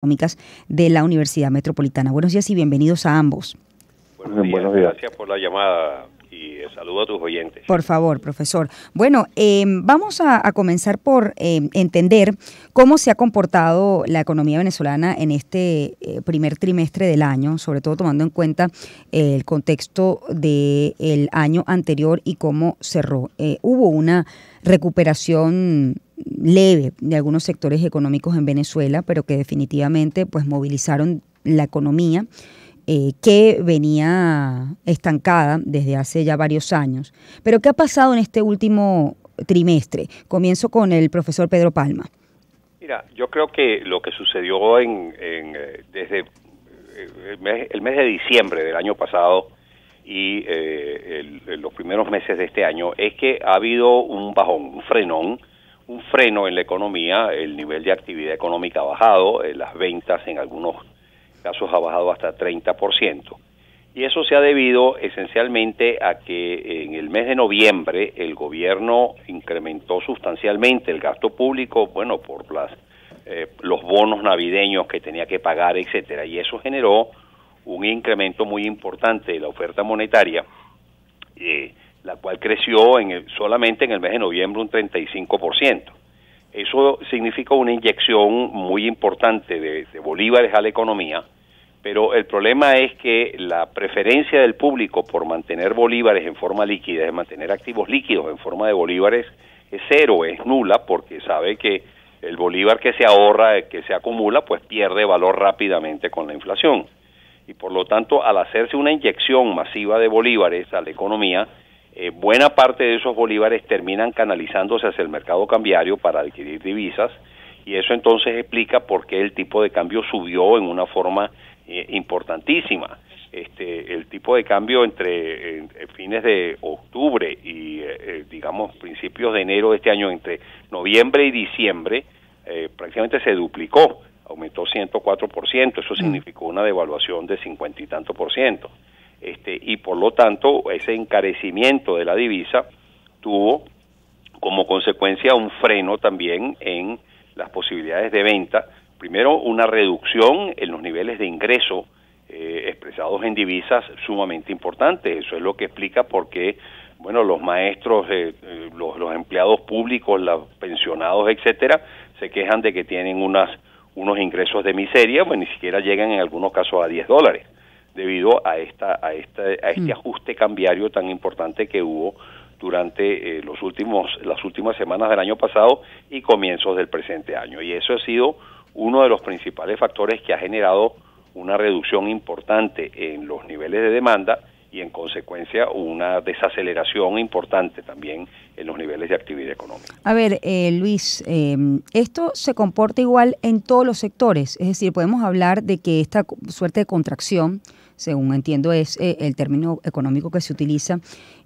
Económicas de la Universidad Metropolitana. Buenos días y bienvenidos a ambos. Buenos días. Gracias por la llamada y saludo a tus oyentes. Por favor, profesor. Bueno, vamos a comenzar por entender cómo se ha comportado la economía venezolana en este primer trimestre del año, sobre todo tomando en cuenta el contexto del año anterior y cómo cerró. Hubo una recuperación leve de algunos sectores económicos en Venezuela, pero que definitivamente pues movilizaron la economía que venía estancada desde hace ya varios años. Pero ¿qué ha pasado en este último trimestre? Comienzo con el profesor Pedro Palma. Mira, yo creo que lo que sucedió desde el mes de diciembre del año pasado y los primeros meses de este año es que ha habido un bajón, un freno en la economía. El nivel de actividad económica ha bajado, las ventas en algunos casos ha bajado hasta 30%. Y eso se ha debido esencialmente a que en el mes de noviembre el gobierno incrementó sustancialmente el gasto público, bueno, por los bonos navideños que tenía que pagar, etcétera, y eso generó un incremento muy importante de la oferta monetaria, la cual creció solamente en el mes de noviembre un 35%. Eso significa una inyección muy importante de bolívares a la economía, pero el problema es que la preferencia del público por mantener bolívares en forma líquida, es mantener activos líquidos en forma de bolívares, es cero, es nula, porque sabe que el bolívar que se ahorra, que se acumula, pues pierde valor rápidamente con la inflación. Y por lo tanto, al hacerse una inyección masiva de bolívares a la economía, buena parte de esos bolívares terminan canalizándose hacia el mercado cambiario para adquirir divisas, y eso entonces explica por qué el tipo de cambio subió en una forma importantísima. El tipo de cambio entre fines de octubre y digamos principios de enero de este año, entre noviembre y diciembre, prácticamente se duplicó, aumentó 104%, eso significó una devaluación de 50 y tanto %. Y por lo tanto ese encarecimiento de la divisa tuvo como consecuencia un freno también en las posibilidades de venta. Primero, una reducción en los niveles de ingreso expresados en divisas sumamente importante. Eso es lo que explica por qué, bueno, los maestros, los empleados públicos, los pensionados, etcétera, se quejan de que tienen unos ingresos de miseria, pues ni siquiera llegan en algunos casos a $10, debido a este ajuste cambiario tan importante que hubo durante las últimas semanas del año pasado y comienzos del presente año. Y eso ha sido uno de los principales factores que ha generado una reducción importante en los niveles de demanda y en consecuencia una desaceleración importante también en los niveles de actividad económica. A ver, Luis, ¿esto se comporta igual en todos los sectores? Es decir, podemos hablar de que esta suerte de contracción, según entiendo es el término económico que se utiliza,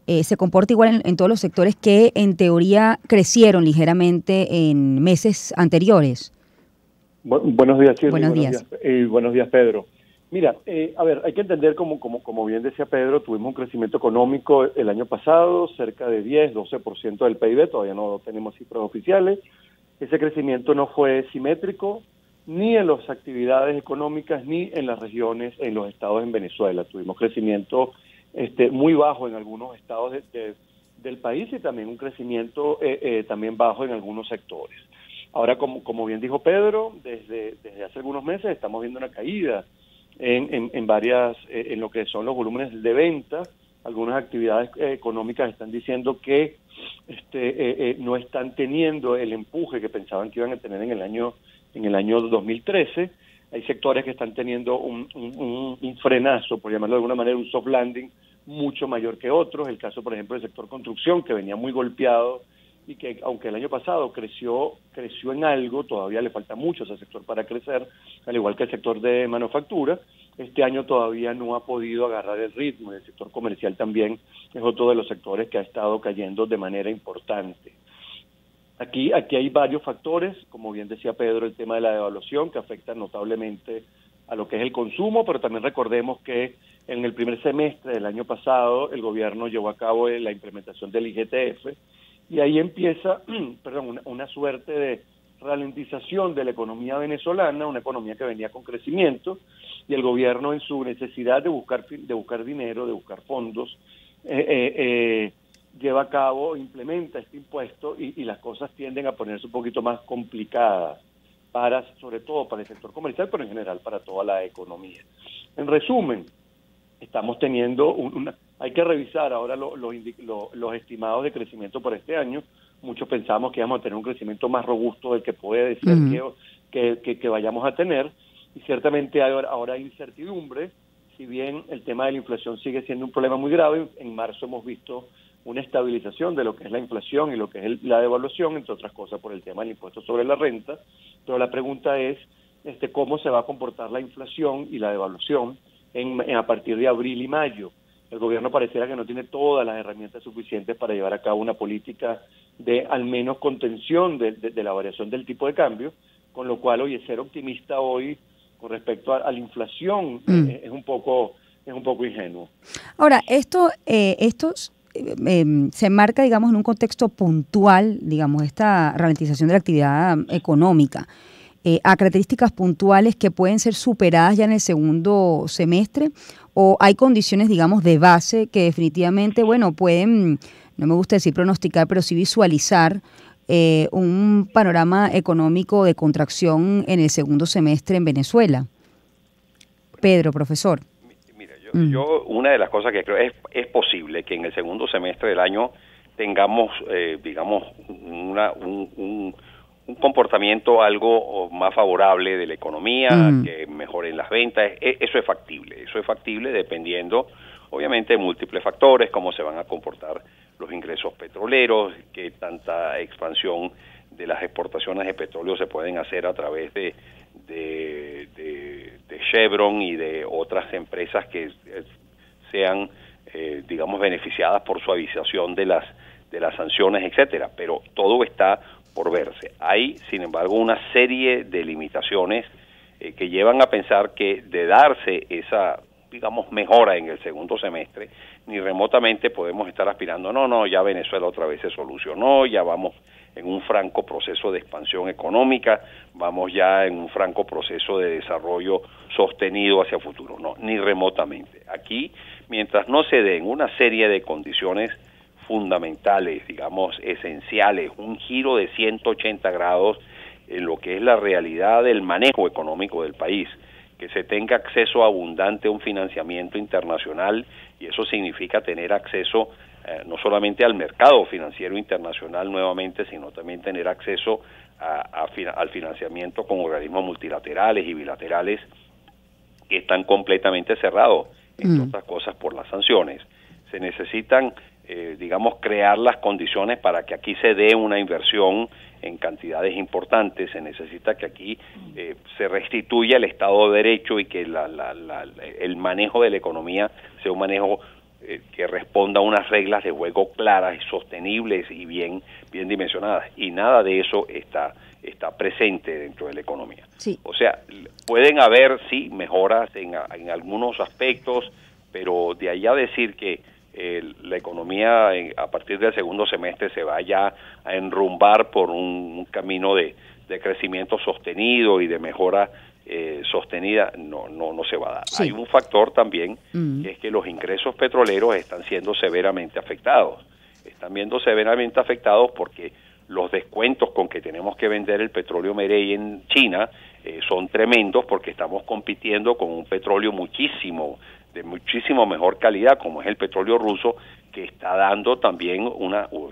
se comporta igual en todos los sectores que en teoría crecieron ligeramente en meses anteriores. Buenos días, Shirley. Buenos días. Buenos días, Pedro. Mira, a ver, hay que entender, como bien decía Pedro, tuvimos un crecimiento económico el año pasado, cerca de 10-12% del PIB, todavía no tenemos cifras oficiales. Ese crecimiento no fue simétrico ni en las actividades económicas ni en las regiones, en los estados en Venezuela. Tuvimos crecimiento muy bajo en algunos estados del país y también un crecimiento también bajo en algunos sectores. Ahora, como bien dijo Pedro, desde hace algunos meses estamos viendo una caída en lo que son los volúmenes de venta. Algunas actividades económicas están diciendo que no están teniendo el empuje que pensaban que iban a tener en el año 2013. Hay sectores que están teniendo un frenazo, por llamarlo de alguna manera, un soft landing mucho mayor que otros. El caso, por ejemplo, del sector construcción, que venía muy golpeado y que aunque el año pasado creció en algo, todavía le falta mucho a ese sector para crecer, al igual que el sector de manufactura. Este año todavía no ha podido agarrar el ritmo, y el sector comercial también es otro de los sectores que ha estado cayendo de manera importante. Aquí hay varios factores, como bien decía Pedro, el tema de la devaluación, que afecta notablemente a lo que es el consumo, pero también recordemos que en el primer semestre del año pasado el gobierno llevó a cabo la implementación del IGTF, y ahí empieza una suerte de ralentización de la economía venezolana, una economía que venía con crecimiento, y el gobierno en su necesidad de buscar dinero, de buscar fondos, lleva a cabo, implementa este impuesto y las cosas tienden a ponerse un poquito más complicadas, sobre todo para el sector comercial, pero en general para toda la economía. En resumen, estamos teniendo hay que revisar ahora los estimados de crecimiento para este año. Muchos pensamos que vamos a tener un crecimiento más robusto del que puede ser que vayamos a tener, y ciertamente ahora hay incertidumbre. Si bien el tema de la inflación sigue siendo un problema muy grave, en marzo hemos visto una estabilización de lo que es la inflación y lo que es la devaluación, entre otras cosas por el tema del impuesto sobre la renta, pero la pregunta es cómo se va a comportar la inflación y la devaluación a partir de abril y mayo. El gobierno pareciera que no tiene todas las herramientas suficientes para llevar a cabo una política de al menos contención de la variación del tipo de cambio, con lo cual, ser optimista hoy con respecto a la inflación es un poco ingenuo. Ahora, esto se enmarca, digamos, en un contexto puntual, digamos, esta ralentización de la actividad económica, a características puntuales que pueden ser superadas ya en el segundo semestre, o hay condiciones, digamos, de base que definitivamente, pueden, no me gusta decir pronosticar, pero sí visualizar un panorama económico de contracción en el segundo semestre en Venezuela. Pedro, profesor. Mira, yo una de las cosas que creo es posible que en el segundo semestre del año tengamos, digamos, un comportamiento algo más favorable de la economía, que mejoren las ventas. Eso es factible dependiendo, obviamente, de múltiples factores, cómo se van a comportar los ingresos petroleros, qué tanta expansión de las exportaciones de petróleo se pueden hacer a través de Chevron y de otras empresas que sean, digamos, beneficiadas por suavización de las sanciones, etcétera. Pero todo está por verse. Hay, sin embargo, una serie de limitaciones que llevan a pensar que de darse esa, digamos, mejora en el segundo semestre, ni remotamente podemos estar aspirando, ya Venezuela otra vez se solucionó, ya vamos en un franco proceso de expansión económica, vamos ya en un franco proceso de desarrollo sostenido hacia futuro, no, ni remotamente. Aquí, mientras no se den una serie de condiciones fundamentales, digamos, esenciales, un giro de 180 grados en lo que es la realidad del manejo económico del país, que se tenga acceso abundante a un financiamiento internacional, y eso significa tener acceso no solamente al mercado financiero internacional nuevamente, sino también tener acceso al financiamiento con organismos multilaterales y bilaterales que están completamente cerrados, entre otras cosas por las sanciones. Se necesitan, digamos, crear las condiciones para que aquí se dé una inversión en cantidades importantes. Se necesita que aquí se restituya el Estado de Derecho y que el manejo de la economía sea un manejo que responda a unas reglas de juego claras y sostenibles y bien dimensionadas. Y nada de eso está presente dentro de la economía. Sí. O sea, pueden haber, sí, mejoras en algunos aspectos, pero de allá decir que la economía a partir del segundo semestre se vaya a enrumbar por un camino de crecimiento sostenido y de mejora sostenida, no se va a dar. Sí. Hay un factor también, que es que los ingresos petroleros están siendo severamente afectados. Están viendo severamente afectados porque los descuentos con que tenemos que vender el petróleo Merey en China son tremendos, porque estamos compitiendo con un petróleo de muchísimo mejor calidad, como es el petróleo ruso, que está dando también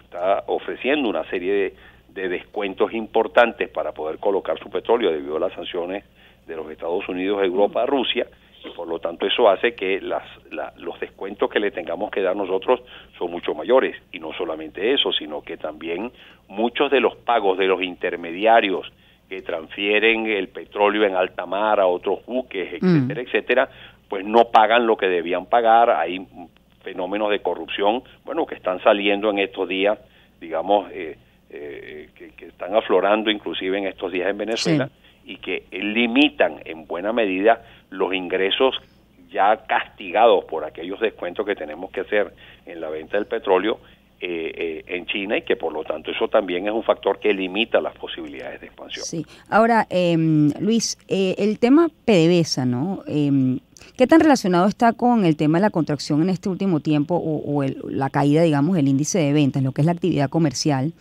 está ofreciendo una serie de descuentos importantes para poder colocar su petróleo debido a las sanciones de los Estados Unidos, Europa, Rusia, y por lo tanto eso hace que los descuentos que le tengamos que dar nosotros son mucho mayores. Y no solamente eso, sino que también muchos de los pagos de los intermediarios que transfieren el petróleo en alta mar a otros buques, etcétera, pues no pagan lo que debían pagar. Hay fenómenos de corrupción, que están saliendo en estos días, digamos, que están aflorando inclusive en estos días en Venezuela, y que limitan en buena medida los ingresos ya castigados por aquellos descuentos que tenemos que hacer en la venta del petróleo, en China, y que por lo tanto eso también es un factor que limita las posibilidades de expansión. Sí. Ahora, Luis, el tema PDVSA, ¿no? ¿Qué tan relacionado está con el tema de la contracción en este último tiempo o la caída, digamos, del índice de ventas, lo que es la actividad comercial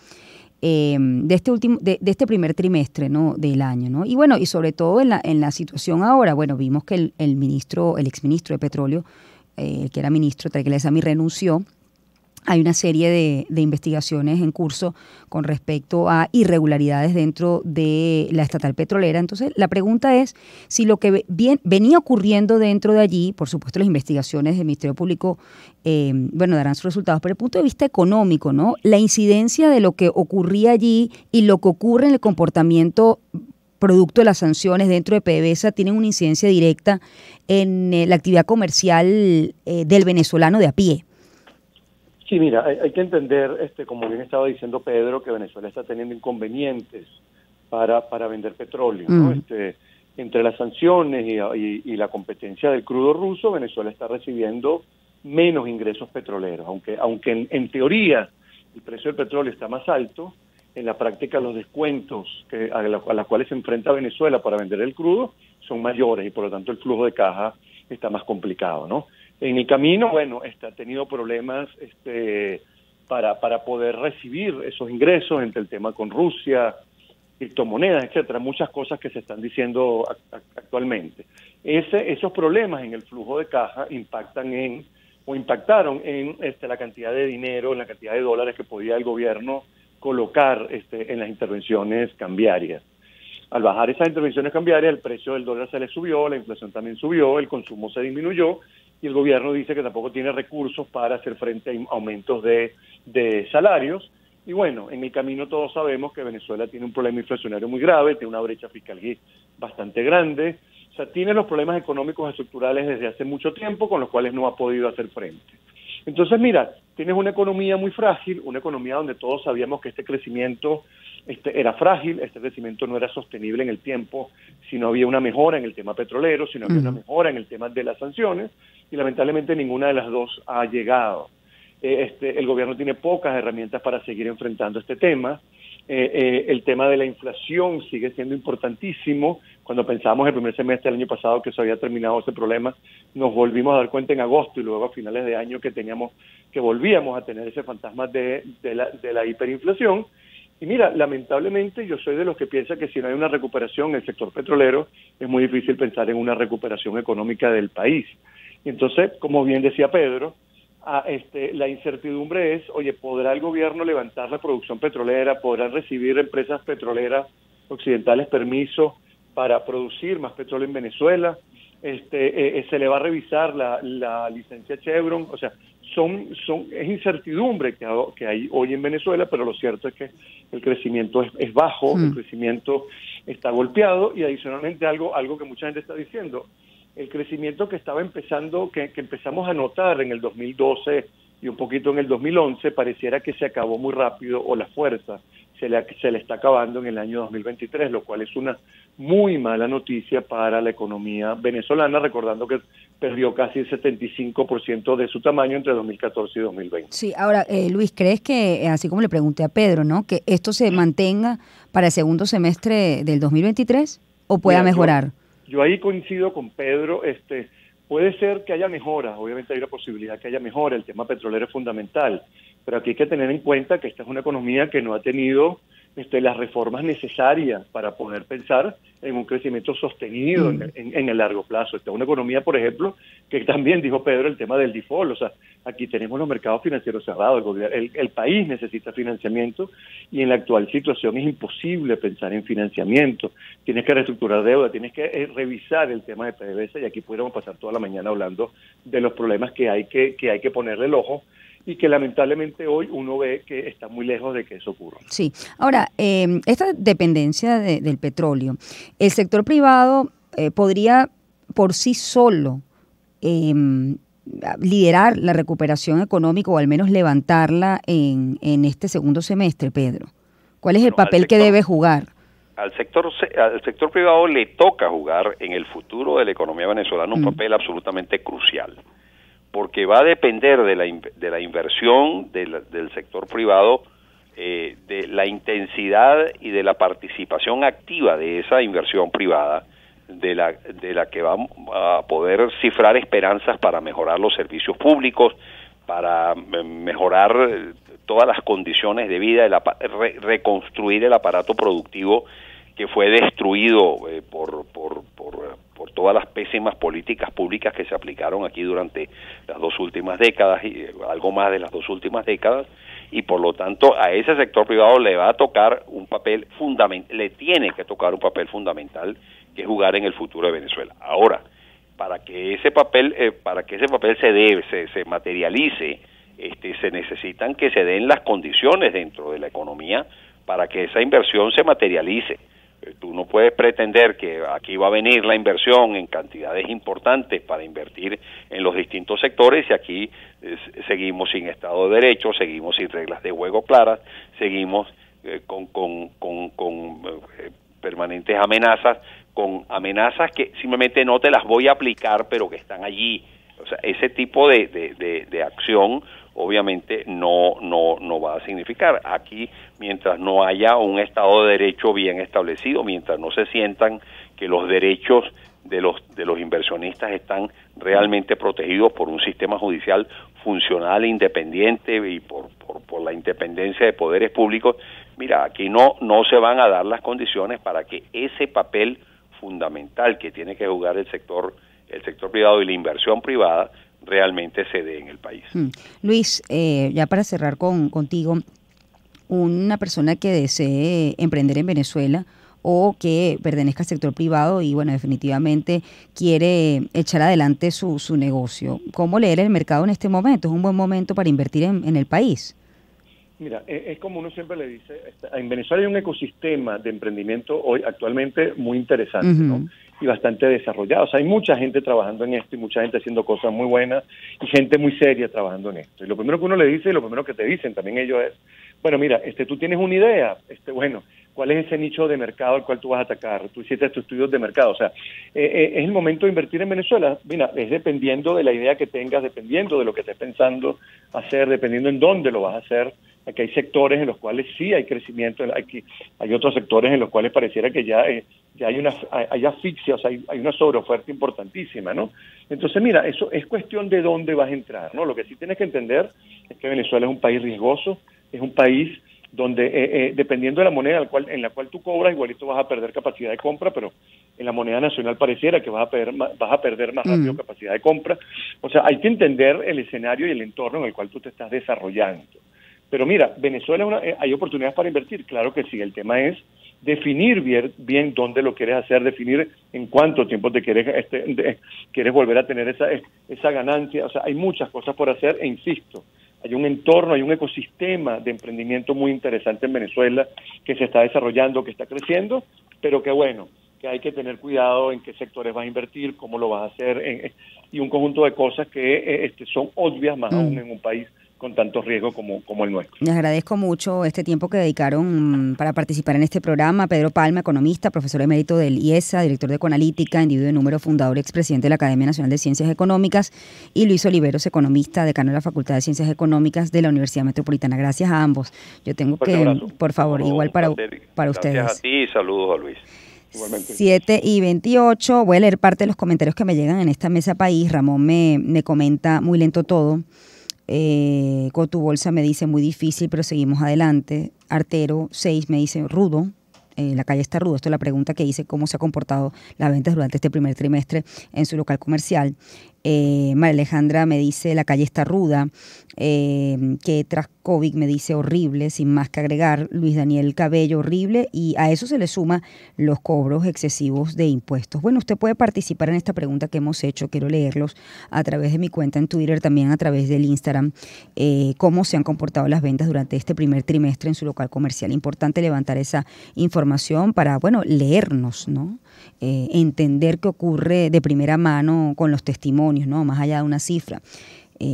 de este primer trimestre, ¿no?, del año, ¿no? Y bueno, y sobre todo en la situación ahora, bueno, vimos que el exministro de Petróleo, que era ministro, Tarek El Aissami, renunció. Hay una serie de investigaciones en curso con respecto a irregularidades dentro de la estatal petrolera. Entonces, la pregunta es si lo que venía ocurriendo dentro de allí, por supuesto las investigaciones del Ministerio Público, darán sus resultados, pero desde el punto de vista económico, ¿no?, la incidencia de lo que ocurría allí y lo que ocurre en el comportamiento producto de las sanciones dentro de PDVSA tienen una incidencia directa en la actividad comercial del venezolano de a pie. Sí, mira, hay que entender, como bien estaba diciendo Pedro, que Venezuela está teniendo inconvenientes para vender petróleo, ¿no? Entre las sanciones y la competencia del crudo ruso, Venezuela está recibiendo menos ingresos petroleros, aunque en teoría el precio del petróleo está más alto, en la práctica los descuentos a las cuales se enfrenta Venezuela para vender el crudo son mayores y por lo tanto el flujo de caja está más complicado, ¿no? En el camino, bueno, ha tenido problemas para poder recibir esos ingresos entre el tema con Rusia, criptomonedas, etcétera, muchas cosas que se están diciendo actualmente. Esos problemas en el flujo de caja impactaron en la cantidad de dinero, en la cantidad de dólares que podía el gobierno colocar en las intervenciones cambiarias. Al bajar esas intervenciones cambiarias, el precio del dólar se le subió, la inflación también subió, el consumo se disminuyó y el gobierno dice que tampoco tiene recursos para hacer frente a aumentos de salarios. Y bueno, en el camino todos sabemos que Venezuela tiene un problema inflacionario muy grave, tiene una brecha fiscal bastante grande, o sea, tiene los problemas económicos estructurales desde hace mucho tiempo con los cuales no ha podido hacer frente. Entonces, mira, tienes una economía muy frágil, una economía donde todos sabíamos que este crecimiento era frágil, este crecimiento no era sostenible en el tiempo si no había una mejora en el tema petrolero, si no había una mejora en el tema de las sanciones, y lamentablemente ninguna de las dos ha llegado. El gobierno tiene pocas herramientas para seguir enfrentando este tema. El tema de la inflación sigue siendo importantísimo. Cuando pensamos el primer semestre del año pasado que se había terminado ese problema, nos volvimos a dar cuenta en agosto y luego a finales de año que volvíamos a tener ese fantasma de la hiperinflación. Y mira, lamentablemente yo soy de los que piensa que si no hay una recuperación en el sector petrolero, es muy difícil pensar en una recuperación económica del país. Y entonces, como bien decía Pedro, la incertidumbre es, oye, ¿podrá el gobierno levantar la producción petrolera? ¿Podrán recibir empresas petroleras occidentales permisos para producir más petróleo en Venezuela? ¿Se le va a revisar la licencia Chevron? O sea, es incertidumbre que hay hoy en Venezuela, pero lo cierto es que el crecimiento es bajo, el crecimiento está golpeado y adicionalmente algo que mucha gente está diciendo, el crecimiento que estaba empezando, que empezamos a notar en el 2012 y un poquito en el 2011, pareciera que se acabó muy rápido o la fuerza se le está acabando en el año 2023, lo cual es una muy mala noticia para la economía venezolana, recordando que perdió casi el 75% de su tamaño entre 2014 y 2020. Sí, ahora, Luis, ¿crees que, así como le pregunté a Pedro, ¿no?, que esto se mantenga para el segundo semestre del 2023 o pueda mejorar? Yo ahí coincido con Pedro, puede ser que haya mejoras, obviamente hay una posibilidad que haya mejora, el tema petrolero es fundamental, pero aquí hay que tener en cuenta que esta es una economía que no ha tenido las reformas necesarias para poder pensar en un crecimiento sostenido en el largo plazo. Esta es una economía, por ejemplo, que también dijo Pedro, el tema del default, o sea, aquí tenemos los mercados financieros cerrados, el país necesita financiamiento y en la actual situación es imposible pensar en financiamiento, tienes que reestructurar deuda, tienes que revisar el tema de PDVSA y aquí pudiéramos pasar toda la mañana hablando de los problemas que hay que ponerle el ojo y que lamentablemente hoy uno ve que está muy lejos de que eso ocurra. Sí. Ahora, esta dependencia del petróleo, el sector privado podría por sí solo liderar la recuperación económica o al menos levantarla en este segundo semestre, Pedro. ¿Cuál es el papel que debe jugar? Al sector privado le toca jugar en el futuro de la economía venezolana un papel absolutamente crucial. porque va a depender de la inversión del sector privado, de la intensidad y de la participación activa de esa inversión privada, de la que va a poder cifrar esperanzas para mejorar los servicios públicos, para mejorar todas las condiciones de vida, reconstruir el aparato productivo que fue destruido por todas las pésimas políticas públicas que se aplicaron aquí durante las 2 últimas décadas y algo más de las 2 últimas décadas, y por lo tanto a ese sector privado le va a tocar un papel fundamental, le tiene que tocar un papel fundamental, que es jugar en el futuro de Venezuela. Ahora, para que ese papel se materialice, se necesitan que se den las condiciones dentro de la economía para que esa inversión se materialice. Tú no puedes pretender que aquí va a venir la inversión en cantidades importantes para invertir en los distintos sectores y aquí seguimos sin Estado de Derecho, seguimos sin reglas de juego claras, seguimos con permanentes amenazas, con amenazas que simplemente no te las voy a aplicar, pero que están allí. O sea, ese tipo de acción obviamente no va a significar. Aquí, mientras no haya un Estado de Derecho bien establecido, mientras no se sientan que los derechos de los inversionistas están realmente protegidos por un sistema judicial funcional e independiente y por la independencia de poderes públicos, mira, aquí no se van a dar las condiciones para que ese papel fundamental que tiene que jugar el sector privado y la inversión privada realmente se dé en el país. Luis, ya para cerrar contigo, una persona que desee emprender en Venezuela o que pertenezca al sector privado y bueno, definitivamente quiere echar adelante su negocio, ¿cómo leer el mercado en este momento? ¿Es un buen momento para invertir en el país? Mira, es como uno siempre le dice, en Venezuela hay un ecosistema de emprendimiento hoy actualmente muy interesante, ¿no? Y bastante desarrollado. O sea, hay mucha gente trabajando en esto y mucha gente haciendo cosas muy buenas y gente muy seria trabajando en esto. Y lo primero que uno le dice y lo primero que te dicen también ellos es, bueno, mira, tú tienes una idea, bueno, ¿cuál es ese nicho de mercado al cual tú vas a atacar? Tú hiciste tus estudios de mercado. O sea, es el momento de invertir en Venezuela. Mira, es dependiendo de la idea que tengas, dependiendo de lo que estés pensando hacer, dependiendo en dónde lo vas a hacer. Aquí hay sectores en los cuales sí hay crecimiento, hay otros sectores en los cuales pareciera que ya hay asfixia, o sea, hay una sobreoferta importantísima, ¿no? Entonces, mira, eso es cuestión de dónde vas a entrar, ¿no? Lo que sí tienes que entender es que Venezuela es un país riesgoso, es un país donde dependiendo de la moneda en la cual tú cobras, igualito vas a perder capacidad de compra, pero en la moneda nacional pareciera que vas a perder más rápido capacidad de compra. O sea, hay que entender el escenario y el entorno en el cual tú te estás desarrollando. Pero mira, Venezuela hay oportunidades para invertir, claro que sí. El tema es definir bien dónde lo quieres hacer, definir en cuánto tiempo te quieres volver a tener esa ganancia. O sea, hay muchas cosas por hacer e insisto, hay un entorno, hay un ecosistema de emprendimiento muy interesante en Venezuela que se está desarrollando, que está creciendo, pero que bueno, que hay que tener cuidado en qué sectores vas a invertir, cómo lo vas a hacer, y un conjunto de cosas que son obvias más aún en un país con tanto riesgo como el nuestro. Les agradezco mucho este tiempo que dedicaron para participar en este programa. Pedro Palma, economista, profesor emérito del IESA, director de Ecoanalítica, individuo de número, fundador y expresidente de la Academia Nacional de Ciencias Económicas, y Luis Oliveros, economista, decano de la Facultad de Ciencias Económicas de la Universidad Metropolitana. Gracias a ambos. Yo tengo por favor, igual para ustedes. Gracias a ti y saludos a Luis. Igualmente. 7:28, voy a leer parte de los comentarios que me llegan en esta mesa país. Ramón me comenta muy lento todo. Cotu Bolsa me dice muy difícil, pero seguimos adelante. Artero 6 me dice rudo. La calle está rudo. Esto es la pregunta que hice, cómo se ha comportado las ventas durante este primer trimestre en su local comercial. María Alejandra me dice la calle está ruda, que tras COVID me dice horrible, sin más que agregar. Luis Daniel Cabello, horrible, y a eso se le suma los cobros excesivos de impuestos. Bueno, usted puede participar en esta pregunta que hemos hecho, quiero leerlos a través de mi cuenta en Twitter, también a través del Instagram, cómo se han comportado las ventas durante este primer trimestre en su local comercial. Importante levantar esa información para, bueno, leernos, ¿no? Entender qué ocurre de primera mano con los testimonios, ¿no? Más allá de una cifra,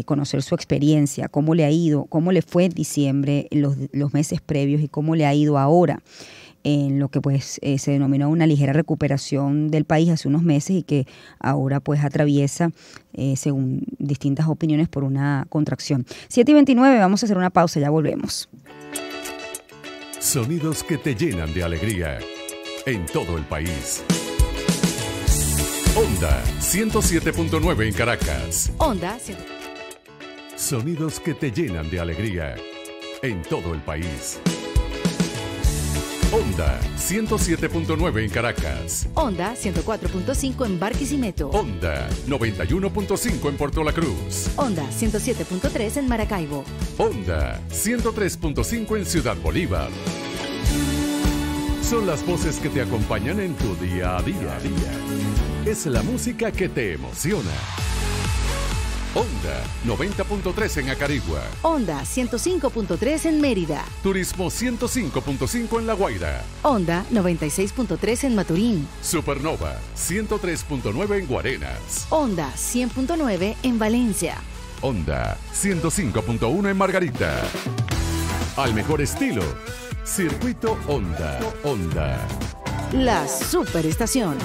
conocer su experiencia, cómo le ha ido, cómo le fue en diciembre, los meses previos y cómo le ha ido ahora. en lo que pues se denominó una ligera recuperación del país hace unos meses y que ahora pues atraviesa, según distintas opiniones, por una contracción. 7:29, vamos a hacer una pausa, ya volvemos. Sonidos que te llenan de alegría en todo el país. Onda 107.9 en Caracas. Onda. Sonidos que te llenan de alegría en todo el país. Onda 107.9 en Caracas. Onda 104.5 en Barquisimeto. Onda 91.5 en Puerto La Cruz. Onda 107.3 en Maracaibo. Onda 103.5 en Ciudad Bolívar. Son las voces que te acompañan en tu día a día. Es la música que te emociona. Onda 90.3 en Acarigua. Onda 105.3 en Mérida. Turismo 105.5 en La Guaira. Onda 96.3 en Maturín. Supernova 103.9 en Guarenas. Onda 100.9 en Valencia. Onda 105.1 en Margarita. Al mejor estilo, Circuito Onda. Onda. La Superestación.